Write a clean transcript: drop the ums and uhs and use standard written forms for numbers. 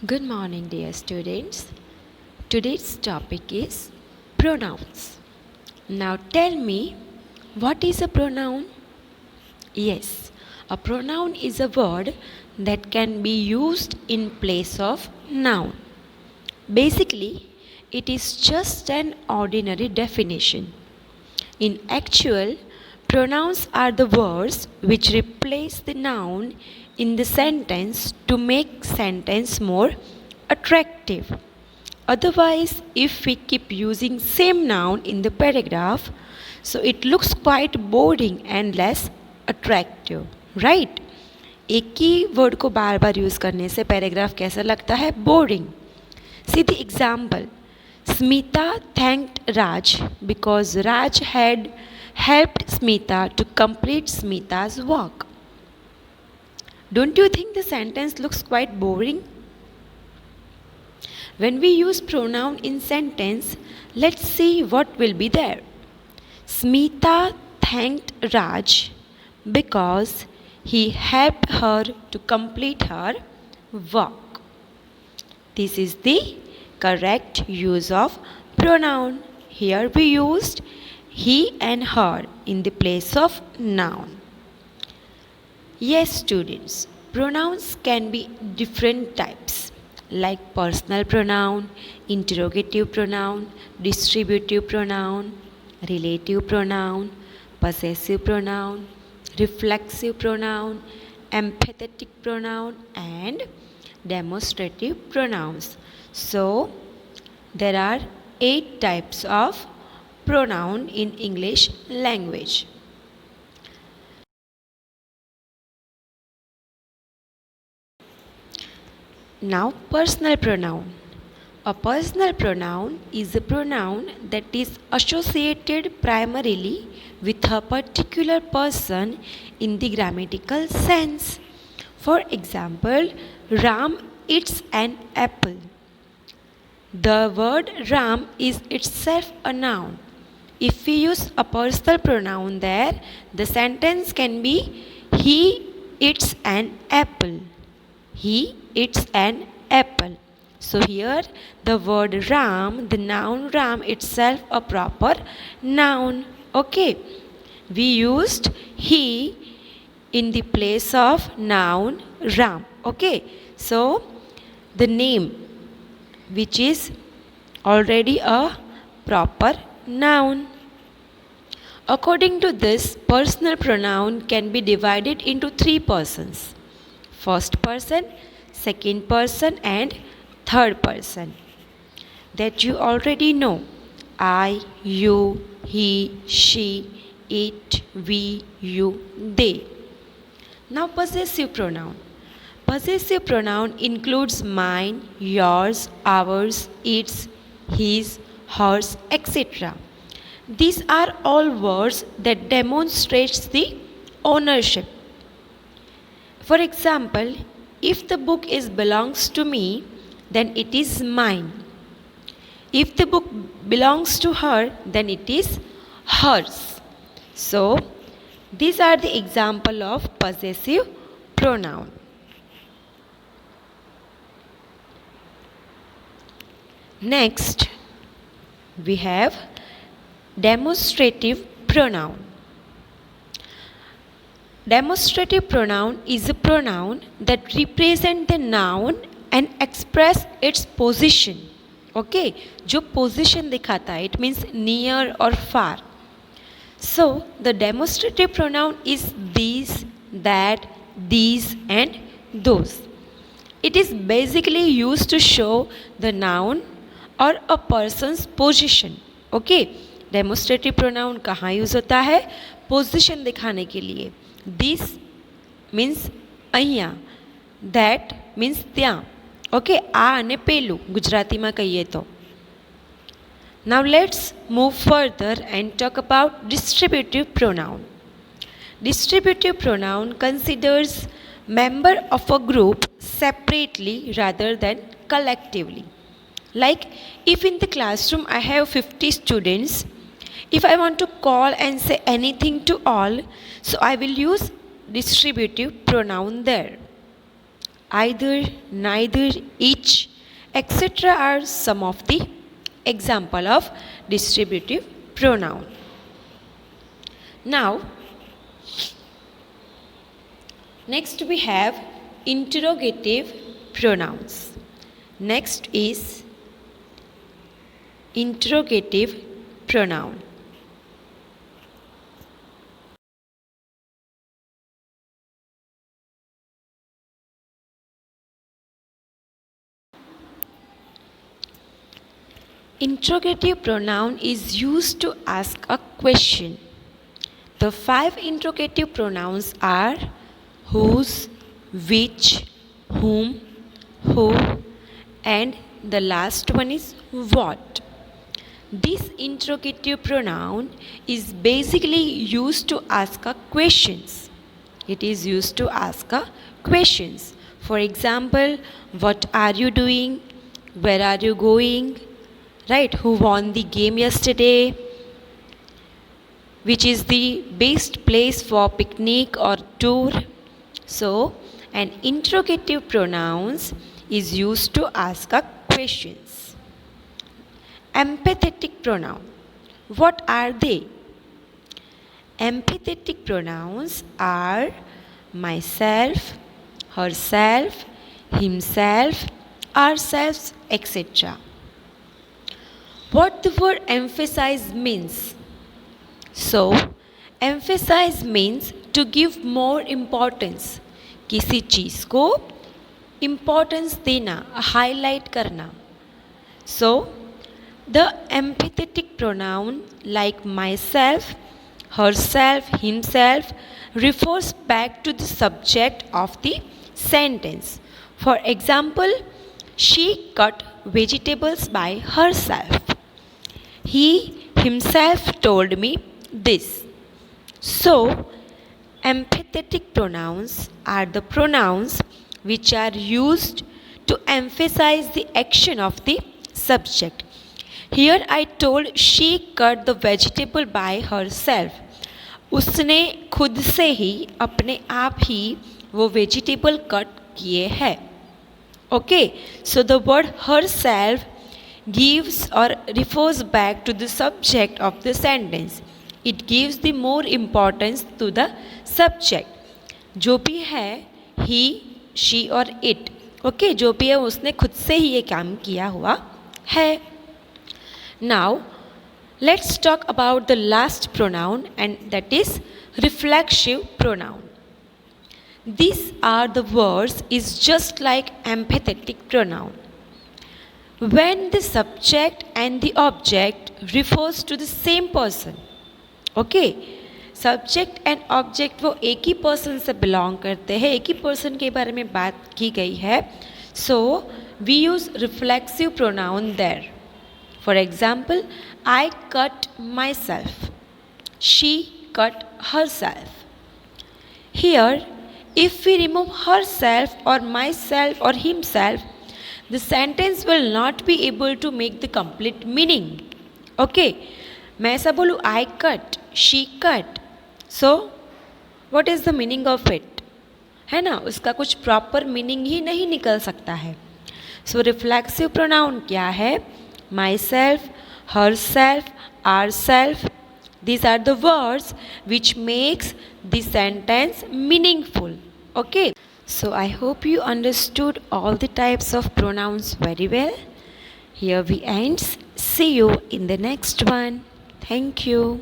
Good morning, dear students. Today's topic is pronouns. Now tell me, what is a pronoun? Yes, a pronoun is a word that can be used in place of noun. Basically, it is just an ordinary definition. In actual, pronouns are the words which replace the noun in the sentence to make sentence more attractive. Otherwise, if we keep using same noun in the paragraph, so it looks quite boring and less attractive, right? एक ही word को बार बार use करने से paragraph कैसा लगता है? Boring. See the example. Smita thanked Raj because Raj had helped Smita to complete Smita's work. Don't you think the sentence looks quite boring? When we use pronoun in sentence, let's see what will be there. Smita thanked Raj because he helped her to complete her work. This is the correct use of pronoun. Here we used he and her in the place of noun. Yes, students, pronouns can be different types like personal pronoun, interrogative pronoun, distributive pronoun, relative pronoun, possessive pronoun, reflexive pronoun, empathetic pronoun, and demonstrative pronouns. So, there are 8 types of pronoun in English language. Now, personal pronoun. A personal pronoun is a pronoun that is associated primarily with a particular person in the grammatical sense. For example, Ram eats an apple. The word Ram is itself a noun. If we use a personal pronoun there, the sentence can be he eats an apple. He eats an apple. So here the word Ram, the noun Ram itself a proper noun. Okay. We used he in the place of noun Ram. Okay. So the name which is already a proper noun. According to this, personal pronoun can be divided into 3 persons. First person, second person, and third person. That you already know. I, you, he, she, it, we, you, they. Now possessive pronoun. Possessive pronoun includes mine, yours, ours, its, his, hers, etc. These are all words that demonstrates the ownership. For example, if the book belongs to me, then it is mine. If the book belongs to her, then it is hers. So, these are the example of possessive pronoun. Next, we have demonstrative pronoun. Demonstrative pronoun is a pronoun that represents the noun and express its position. Okay, जो position दिखाता है, it means near or far. So the demonstrative pronoun is these, that, these, and those. It is basically used to show the noun or a person's position. Okay, demonstrative pronoun कहाँ use होता है? Position दिखाने के लिए. This means અહીંયા, that means ત્યાં. Okay, આ અને પેલું ગુજરાતીમાં કહીએ તો. Now let's move further and talk about distributive pronoun. Distributive pronoun considers member of a group separately rather than collectively. Like if in the classroom I have 50 students, if I want to call and say anything to all, so I will use distributive pronoun there. either, neither, each, etc. are some of the example of distributive pronoun. Now, next we have interrogative pronouns. Next is interrogative pronoun. Interrogative pronoun is used to ask a question. The 5 interrogative pronouns are whose, which, whom, who, and the last one is what. This interrogative pronoun is basically used to ask a questions. It is used to ask a questions. For example, what are you doing? Where are you going? Right? Who won the game yesterday? Which is the best place for picnic or tour? So, an interrogative pronouns is used to ask a questions. Empathetic pronoun. What are they? Empathetic pronouns are myself, herself, himself, ourselves, etc. What the word emphasize means? So, emphasize means to give more importance. किसी चीज़ को importance देना, highlight करना. So, the empathetic pronoun like myself, herself, himself refers back to the subject of the sentence. For example, she cut vegetables by herself. He himself told me this. So, empathetic pronouns are the pronouns which are used to emphasize the action of the subject. Here I told she cut the vegetable by herself. उसने खुद से ही अपने आप ही वो vegetable cut किए है. Okay, so the word herself gives or refers back to the subject of the sentence. It gives the more importance to the subject. जो भी है he, she और it. Okay, जो भी है उसने खुद से ही ये काम किया हुआ है. Now, let's talk about the last pronoun, and that is reflexive pronoun. These are the words is just like empathetic pronoun. When the subject and the object refers to the same person. Okay, subject and object वो एक ही person से belong करते हैं, एक ही person के बारे में बात की गई है. So we use reflexive pronoun there. For example, I cut myself, she cut herself. Here if we remove herself or myself or himself, the sentence will not be able to make the complete meaning. Okay, मैं ऐसा बोलूँ I cut, she cut, so what is the meaning of it? है ना, उसका कुछ proper meaning ही नहीं निकल सकता है. सो रिफ्लेक्सिव प्रोनाउन क्या है? Myself, herself, ourself. These are the words which makes the sentence meaningful. Okay, so I hope you understood all the types of pronouns very well. Here we end. See you in the next one. Thank you.